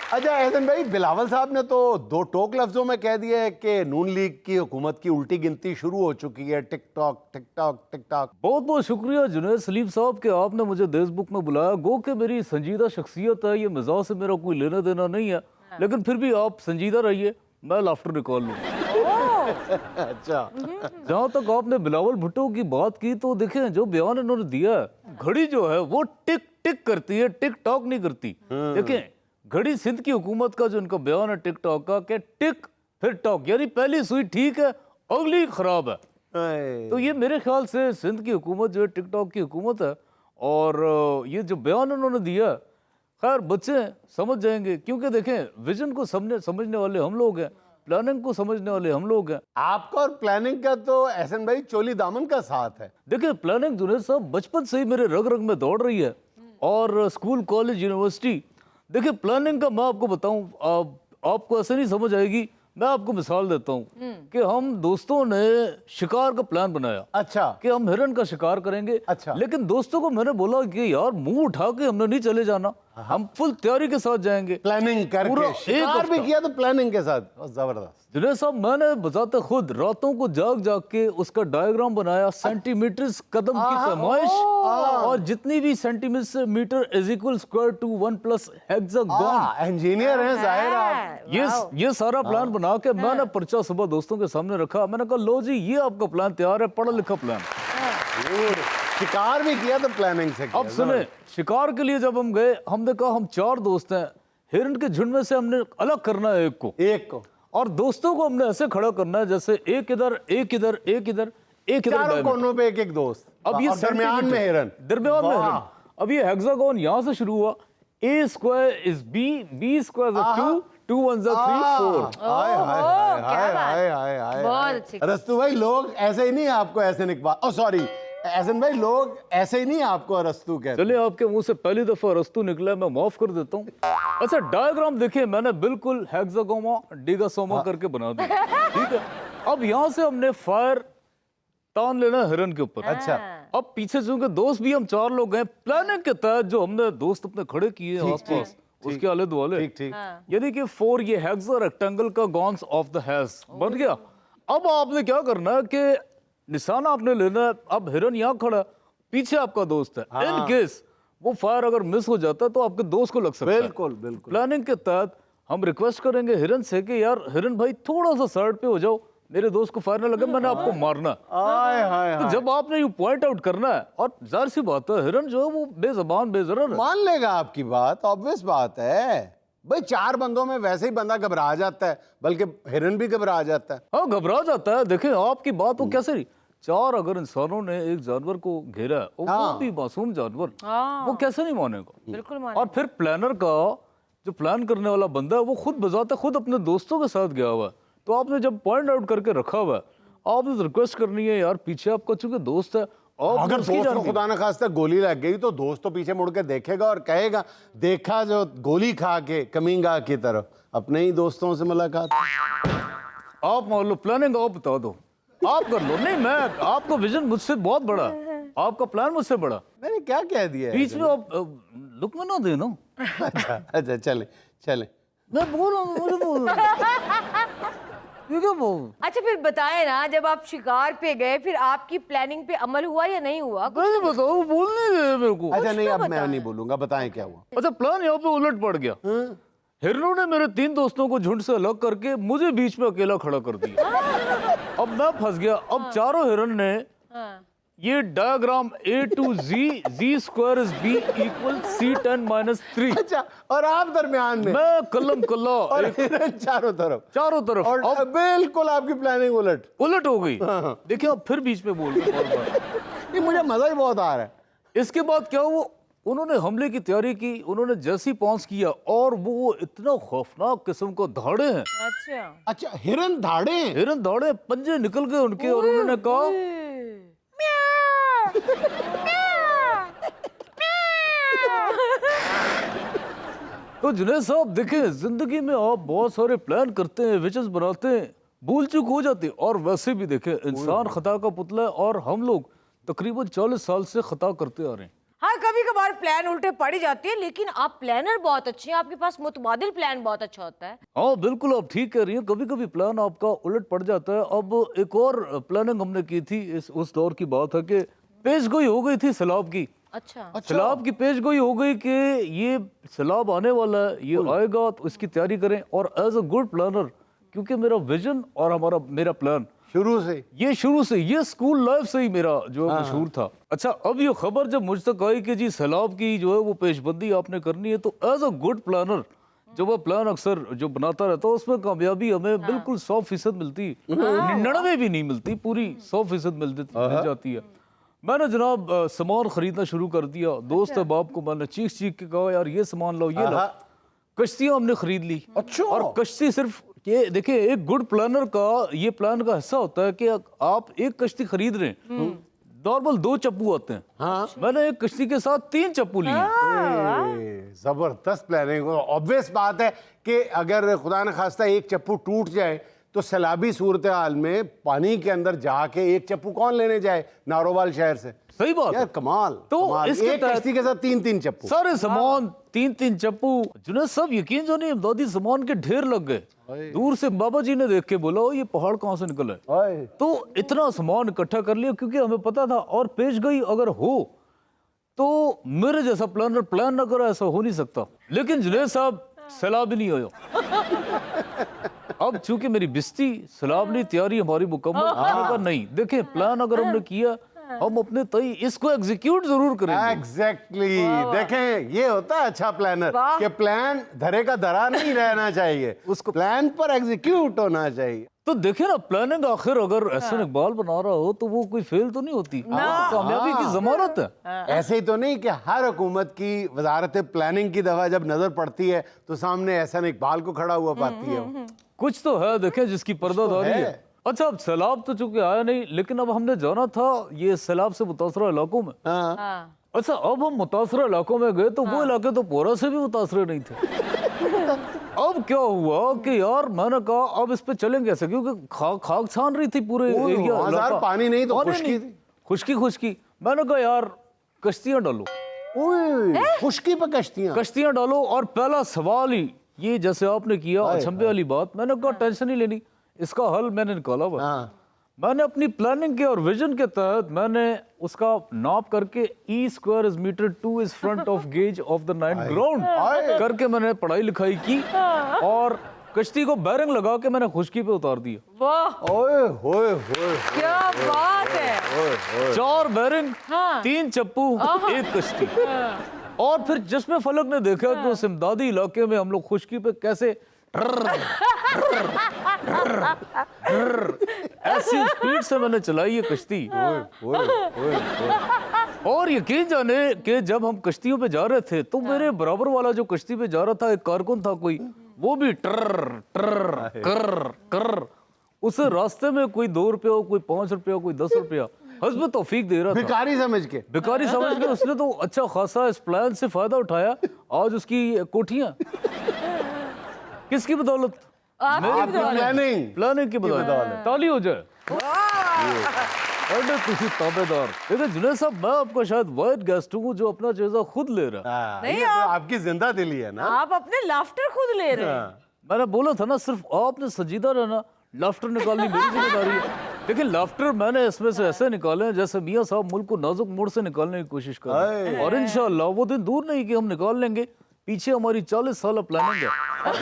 अच्छा एहसन भाई, बिलावल साहब ने तो 2 टोक लफ्जों में कह दिया है कि नून लीग की हुकूमत की उल्टी गिनती शुरू हो चुकी है। TikTok TikTok TikTok. बहुत बहुत शुक्रिया जुनैद सलीम साहब कि आपने मुझे देश बुक में बुलाया। गो कि मेरी संजीदा शख्सियत है, ये मिजाज से मेरा कोई लेना देना नहीं है, लेकिन फिर भी आप संजीदा रहिए, मैं लाफ्टर निकाल लूँ। अच्छा, जहाँ तक आपने बिलावल भुट्टो की बात की तो देखें जो बयान इन्होंने दिया है, घड़ी जो है वो टिक टिक करती है, टिक टॉक नहीं करती। देखें घड़ी सिंध की हुकूमत का जो इनका बयान है टिकटॉक का, कि टिक फिर टॉक, यानी पहली सुई ठीक है अगली खराब है। तो ये मेरे ख्याल से सिंध की हुकूमत जो है टिकटॉक की हुकूमत है। और ये जो बयान उन्होंने दिया, खैर बच्चे समझ जाएंगे, क्योंकि देखें विजन को समझने वाले हम लोग हैं, प्लानिंग को समझने वाले हम लोग हैं। आपका और प्लानिंग का तो एहसन भाई चोली दामन का साथ है। देखिए प्लानिंग जुनैद साहब बचपन से ही मेरे रग रग में दौड़ रही है, और स्कूल कॉलेज यूनिवर्सिटी। देखिए प्लानिंग का मैं आपको बताऊं, आपको ऐसे नहीं समझ आएगी। मैं आपको मिसाल देता हूं कि हम दोस्तों ने शिकार का प्लान बनाया। अच्छा, कि हम हिरन का शिकार करेंगे। अच्छा। लेकिन दोस्तों को मैंने बोला कि यार मुंह उठा के हमने नहीं चले जाना, हम फुल तैयारी के साथ जाएंगे। प्लानिंग पूरा करके एक शिकार भी हफ्ता। किया तो प्लानिंग के साथ, जबरदस्त। जुनैद साहब मैंने बजाते खुद रातों को जाग जाग के उसका डायग्राम बनाया, सेंटीमीटर कदम की पैमाइश, और जितनी भी centimetre is equal square to 1 plus hexagon. Engineer हैं जाहिर आप। ये सारा प्लान बना के मैंने पर्चा सुबह दोस्तों के सामने रखा। मैंने कहा लो जी ये आपका प्लान तैयार है, पढ़ा लिखा प्लान। शिकार भी किया तो प्लानिंग से किया। अब सुने, शिकार के लिए जब हम गए, हमने कहा हम 4 दोस्त हैं, हिरन के झुंड में से हमने अलग करना है एक को, और दोस्तों को हमने ऐसे खड़ा करना है जैसे एक इधर एक इधर एक इधर एक इधर, चारों कोनों पे एक दोस्त। अब ये दरमियान में हिरन, दरमियान में हिरन। अब ये हेक्सागोन यहाँ से शुरू हुआ, a square is b square is 2, 2 1 3 4। हाय हाय हाय हाय हाय हाय। बहुत अच्छी। रस्तू भाई लोग ऐसे ही नहीं आपको ऐसे निकवा, ओ सॉरी एहसन भाई लोग ऐसे ही नहीं आपको रस्तू कहते। चलिए आपके मुंह से पहली दफा रस्तू निकला, मैं माफ कर देता हूँ। अच्छा डायग्राम देखिए मैंने बिल्कुल हेक्सागोमा डिगासोमा करके बना दिया, ठीक है। अब यहाँ से हमने फायर तान लेना है हिरन के ऊपर। अच्छा, अब पीछे चूंकि दोस्त भी हम 4 लोग हैं, प्लानिंग के तहत जो हमने दोस्त अपने खड़े किए हैं आसपास, उसके आले दुआले, ठीक ठीक। यानी कि 4 ये हेक्सा रेक्टेंगल का गॉन्स ऑफ द हैज बन गया। अब आपने क्या करना है कि निशाना आपने लेना है। अब हिरन यहाँ खड़ा, पीछे आपका दोस्त है, इन केस वो फायर अगर मिस हो जाता है तो आपके दोस्त को लग सकता है। बिल्कुल बिल्कुल। प्लानिंग के तहत हम रिक्वेस्ट करेंगे हिरन से कि यार हिरन भाई थोड़ा सा साइड पे हो जाओ, मेरे दोस्त को फायर ना लगे, मैंने आपको मारना। हाय हाय तो जब आपने यू पॉइंट आउट करना है, और जाहिर सी बात है हिरन जो है वो बेजबान बेजरर है। मान लेगा आपकी बात, ऑब्वियस बात है भाई। 4 बंदों में वैसे ही बंदा घबरा जाता है, बल्कि हिरन भी घबरा जाता है। हाँ घबरा जाता है। देखें आपकी बात वो कैसे रही, 4 अगर इंसानों ने एक जानवर को घेरा है, वो भी मासूम जानवर, वो कैसे नहीं मानेगा। बिल्कुल और फिर प्लानर का जो प्लान करने वाला बंदा है वो खुद बजाता खुद अपने दोस्तों के साथ गया हुआ है। तो आपने जब पॉइंट आउट करके रखा हुआ है, आपने रिक्वेस्ट करनी है यार पीछे आपका चूंकि दोस्त है, और अगर दोस्त को खुदा न खास्ता गोली लग गई तो दोस्त तो पीछे मुड़ के देखेगा और कहेगा देखा जो गोली खा के कमींगा की तरफ अपने ही दोस्तों से मुलाकात। आप मान लो प्लानिंग आप बता दो, आप कर लो। नहीं मैं, आपका विजन मुझसे बहुत बड़ा, आपका प्लान मुझसे बड़ा। मैंने क्या कह दिया है? बीच में आप लुक में ना देना। अच्छा अच्छा, चले चले। मैं बोल रहा हूँ, मुझे बोल रहा हूँ। अच्छा फिर बताए ना, जब आप शिकार पे गए फिर आपकी प्लानिंग पे अमल हुआ या नहीं हुआ? नहीं बताओ, बोलने दे मेरे को। अच्छा नहीं, अब मैं नहीं बोलूंगा, बताएं क्या हुआ। अच्छा प्लान यहाँ पे उलट पड़ गया। हिरनों ने मेरे 3 दोस्तों को झुंड से अलग करके मुझे बीच में अकेला खड़ा कर दिया। अब मैं फंस गया। अब चारों हिरन ने ये diagram A to Z square is B equal C10 - 3। अच्छा, और आप दरमियान में, मैं कलम कल्ला और हिरन चारों तरफ, और अब बिल्कुल आपकी प्लानिंग उलट हो गई। देखिए अब फिर बीच में बोल रहे हैं बार-बार। ये मुझे मजा ही बहुत आ रहा है। इसके बाद क्या हुआ, उन्होंने हमले की तैयारी की। उन्होंने जैसी पॉन्स किया, और वो इतना खौफनाक किस्म को धाड़े हैं। अच्छा हिरन दौड़े, पंजे निकल गए उनके, और उन्होंने कहा तो जुनैद साहब देखें, जिंदगी में आप बहुत सारे प्लान करते हैं, विजन्स बनाते हैं, भूल चूक हो जाती है। और वैसे भी देखें इंसान खता का पुतला है, और हम लोग तकरीबन 40 साल से खता करते आ रहे हैं। हाँ कभी कभार बार प्लान उल्टे पड़ ही जाते हैं, लेकिन आप प्लानर बहुत अच्छे हैं, आपके पास मुतबादिल प्लान बहुत अच्छा होता है। हाँ बिल्कुल, आप ठीक कह रही हैं, कभी कभी प्लान आपका उलट पड़ जाता है। अब एक और प्लानिंग हमने की थी, उस दौर की बात है कि पेश गोई हो गई थी सैलाब की। अच्छा। सैलाब की पेश गोई हो गई कि ये सैलाब आने वाला है, ये आएगा तो इसकी तैयारी करें। और एज अ गुड प्लानर, क्योंकि मेरा विजन और मेरा प्लान शुरू से ये स्कूल लाइफ से ही मेरा जो है मशहूर था। अच्छा, अब ये खबर जब मुझ तक आई कि जी सैलाब की जो है वो पेशबंदी आपने करनी है, तो एज अ गुड प्लानर जब वो प्लान अक्सर जो बनाता रहता है उसमें कामयाबी हमें बिल्कुल 100% मिलती, 99 भी नहीं मिलती, पूरी 100% मिल जाती है। मैंने जनाब सामान खरीदना शुरू कर दिया। दोस्त है बाप को मैंने चीख के कहा यार ये सामान लाओ, ये लाओ। कश्तियां हमने खरीद ली। अच्छा। और कश्ती सिर्फ ये देखिए, एक गुड प्लानर का ये प्लान का हिस्सा होता है कि आप एक कश्ती खरीद रहे हैं, नॉर्मल 2 चप्पू आते हैं। हाँ। मैंने एक कश्ती के साथ 3 चप्पू लिए। जबरदस्त प्लानिंग। ऑब्वियस बात है कि अगर खुदा न खास्ता एक चप्पू टूट जाए तो सैलाबी सूरत हाल में पानी के अंदर जाके एक चप्पू कौन लेने जाए नारोवाल शहर से। सही बात यार कमाल। तो कमाल। इसके एक कश्ती के साथ 3-3 चप्पू, सारे सामान 3-3 चप्पू। जुनेद साहब यकीन जो नहीं, इमदादी सामान के ढेर लग गए। दूर से बाबा जी ने देख के बोला ओ ये पहाड़ कहाँ से निकला है। तो इतना सामान इकट्ठा कर लिया, क्योंकि हमें पता था। और पेश गई अगर हो तो मेरे जैसा प्लानर प्लान ना करो, ऐसा हो नहीं सकता। लेकिन जुनेद साहब सैलाब ही नहीं आया। अब चूंकि मेरी बिस्ती सैलाब नहीं, तैयारी हमारी मुकम्मल। मैंने कहा नहीं, देखें प्लान अगर हमने किया हम अपने तय इसको एग्जीक्यूट जरूर करेंगे। एग्जैक्टली। देखें ये होता है अच्छा प्लानर कि प्लान धरे का धरा नहीं रहना चाहिए, उसको प्लान पर एग्जीक्यूट होना चाहिए। तो देखिए ना, प्लानिंग आखिर अगर एहसन इकबाल बना रहा हो तो वो कोई फेल तो नहीं होती, कामयाबी की जमानत है। ऐसे ही तो नहीं कि हर हुकूमत की वजारत प्लानिंग की दफा जब नजर पड़ती है तो सामने एहसन इकबाल को खड़ा हुआ पाती है। कुछ तो है देखें जिसकी पर्दादारी है। अच्छा, अब सैलाब तो चूंकि आया नहीं, लेकिन अब हमने जाना था ये सैलाब से मुतासरा इलाकों में। अच्छा, अब हम मुतासरा इलाकों में गए तो वो इलाके तो पूरा से भी मुतासरे नहीं थे। अब क्या हुआ कि यार मैंने कहा अब इस पे चलेंगे कैसे, क्योंकि खाक छान रही थी पूरे एरिया। पानी नहीं तो खुश्की थी। खुश्की। मैंने कहा यार कश्तियां डालो। खुश्की पे कश्तियां डालो। और पहला सवाल ही ये, जैसे आपने किया अचंभे वाली बात, मैंने कहा टेंशन नहीं लेनी, इसका हल मैंने निकाला हुआ। मैंने अपनी प्लानिंग के और विजन के तहत मैंने उसका नाप करके E² is meter 2 is front of gauge of the 9 ground करके मैंने पढ़ाई लिखाई की और कश्ती को बैरिंग लगा के मैंने खुश्की पे उतार दिया। वाह, ओए होए होए, क्या बात है। 4 बैरिंग, 3 चप्पू, 1 कश्ती। और फिर जिसमें फलक ने देखा कि उस इमदादी इलाके में हम लोग खुश्की पे कैसे ऐसी स्पीड से मैंने चलाई ये कश्ती। और यकीन जाने कि जब हम कश्तियों पे जा रहे थे तो मेरे बराबर वाला जो कश्ती पे जा रहा था, एक कारकुन था कोई, वो भी ट्र ट्र कर कर, उसे रास्ते में कोई 2 रुपया, कोई 5 रुपया, कोई 10 रुपया हस्ब तौफीक दे रहा था। भिखारी समझ के उसने तो अच्छा खासा इस प्लान से फायदा उठाया। आज उसकी कोठियां किसकी बदौलत? प्लानिंग की बदौलत। ताली हो जाए। किसी ताबेदार। देखिए जुनैद साहब, मैं आपका शायद वाइट गेस्ट हूँ जो अपना जायजा खुद ले रहा है। नहीं, ये तो आपकी जिंदा दिली है ना। आप अपने लाफ्टर खुद ले रहे हैं। मैंने बोला था ना, सिर्फ आपने संजीदा रहना, लाफ्टर निकालनी मेरी जिम्मेदारी है। लेकिन लाफ्टर मैंने इसमें से ऐसे निकाले हैं जैसे मियाँ साहब मुल्क को नाजुक मोड़ से निकालने की कोशिश कर रहे हैं। और इंशाअल्लाह वो दिन दूर नहीं कि हम निकाल लेंगे। पीछे हमारी 40 साल प्लानिंग है,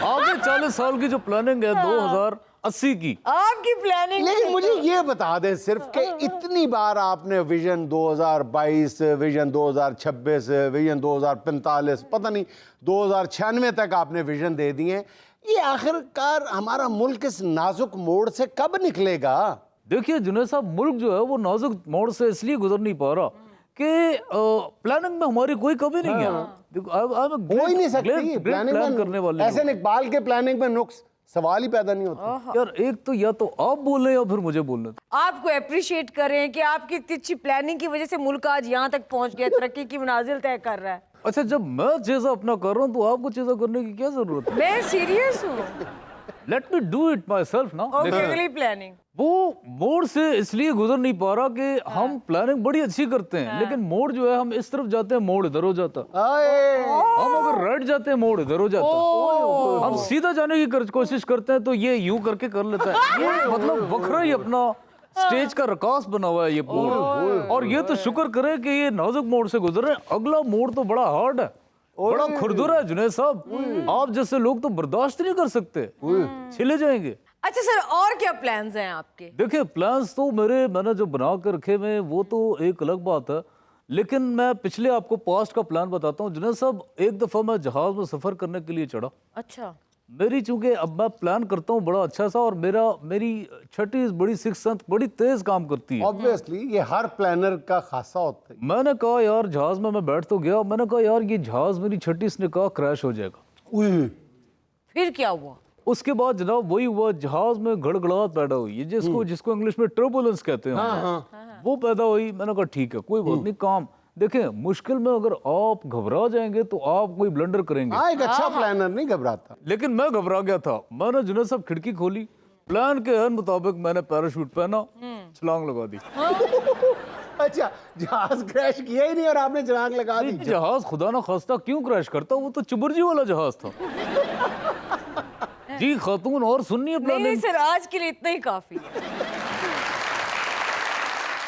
आगे 40 साल की जो प्लानिंग है 2080 की। आपकी प्लानिंग। लेकिन मुझे ये बता दें सिर्फ कि इतनी बार आपने विजन 2022, विजन 2026, विजन 2045, पता नहीं 2096 तक आपने विजन दे दिए, ये आखिरकार हमारा मुल्क इस नाजुक मोड़ से कब निकलेगा? देखिए जुनैद साहब, मुल्क जो है वो नाजुक मोड़ से इसलिए गुजर नहीं पा रहा कि प्लानिंग में हमारी कोई कमी नहीं है। हो ही नहीं सकती प्लानिंग करने वाले। एहसन इकबाल के प्लानिंग में नुक्स सवाल ही पैदा नहीं होता। यार एक तो या तो आप बोल रहे हैं या फिर मुझे बोलने दो। आपको अप्रिशिएट करें कि आपकी इतनी अच्छी प्लानिंग की वजह से मुल्क आज यहाँ तक पहुँच गया, तरक्की की मनाजिल तय कर रहा है। अच्छा, जब मैं चीज़ा अपना कर रहा हूँ तो आपको चीज़ा करने की क्या जरूरत है? मैं सीरियस हूँ। Let me do it myself ना। Okay planning. वो मोड़ से इसलिए गुजर नहीं पा रहा कि हम प्लानिंग बड़ी अच्छी करते हैं, लेकिन मोड़ जो है हम इस तरफ जाते हैं, मोड़ इधर हो जाता। हम अगर राइट जाते हैं, मोड़ इधर हो जाता। हम सीधा जाने की कोशिश करते हैं तो ये यूं करके कर लेता है। ये मतलब वखरा ही अपना स्टेज का रकास बना हुआ है ये मोड़। और ये तो शुक्र करें कि ये नाजुक मोड़ से गुजर रहे हैं। अगला मोड़ तो बड़ा हार्ड है, बड़ा खुरदुरा है जुनैद साहब। आप जैसे लोग तो बर्दाश्त नहीं कर सकते, छिले जाएंगे। अच्छा सर, और क्या प्लान्स हैं आपके? देखिए प्लान्स तो मैंने जो बना कर रखे हुए वो तो एक अलग बात है, लेकिन मैं पिछले आपको पास्ट का प्लान बताता हूँ। जुनैद साहब, एक दफा मैं जहाज में सफर करने के लिए चढ़ा। अच्छा। मेरी चूंकि अब मैं प्लान करता हूँ बड़ा अच्छा सा, और मेरी छठी बड़ी सिक्स सेंथ बड़ी तेज काम करती है। ऑब्वियसली ये हर प्लानर का खासा होता है। मैंने कहा यार जहाज में मैं बैठ तो गया, मैंने कहा यार ये जहाज मेरी छठी, इसने कहा क्रैश हो जाएगा। फिर क्या हुआ? उसके बाद जनाब वही हुआ, जहाज में गड़गड़ाहट पैदा हुई, ये जिसको इंग्लिश में टर्बुलेंस कहते हैं। वो पैदा हुई। मैंने कहा ठीक है कोई बात नहीं, काम देखें मुश्किल में अगर आप घबरा जाएंगे तो आप कोई ब्लंडर करेंगे। एक अच्छा प्लानर नहीं घबराता। लेकिन मैं घबरा गया था। मैंने जुनैद साहब खिड़की खोली, प्लान के मुताबिक मैंने पैराशूट पहना, छलांग लगा दी। अच्छा, जहाज क्रैश किया ही नहीं और आपने छलांग लगा दी। जहाज खुदा ना खास्ता क्यों क्रैश करता, वो तो चुबुर्जी वाला जहाज था। जी खातून, और सुननी है नहीं प्लानिंग। सर, आज के लिए इतना ही काफी है।